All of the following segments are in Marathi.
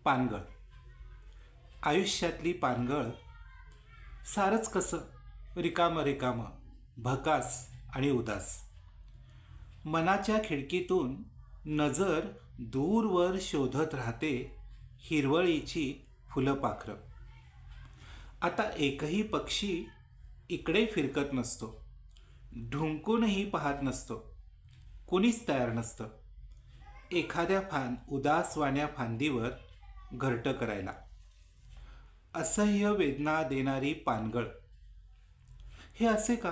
पानगळ. आयुष्यातली पानगळ सारंच कसं रिकामं रिकामं, भकास आणि उदास. मनाच्या खिडकीतून नजर दूरवर शोधत राहते हिरवळीची फुलपाखरं. आता एकही पक्षी इकडे फिरकत नसतो, ढुंकूनही पाहत नसतो, कुणीच तयार नसतं एखाद्या उदासवाण्या फांदीवर घरटं करायला. असह्य वेदना देणारी पानगळ. हे असे का?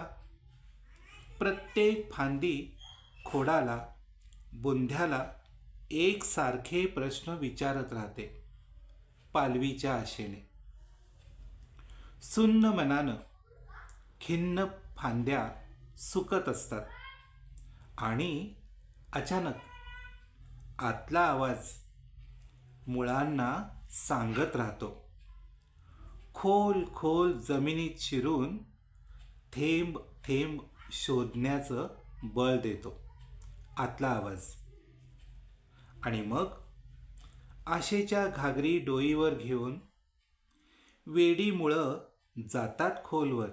प्रत्येक फांदी खोडाला, बुंध्याला एकसारखे प्रश्न विचारत राहते पालवीच्या आशेने. सुन्न मनानं खिन्न फांद्या सुकत असतात आणि अचानक आतला आवाज मुळांना सांगत राहतो. खोल खोल जमिनीत शिरून थेंब थेंब शोधण्याचं बळ देतो आतला आवाज. आणि मग आशेच्या घागरी डोईवर घेऊन वेडी मुळं जातात खोलवर,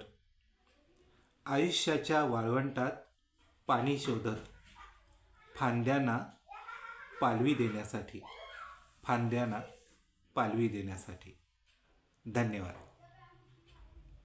आयुष्याच्या वाळवंटात पाणी शोधत, फांद्यांना पालवी देण्यासाठी. धन्यवाद.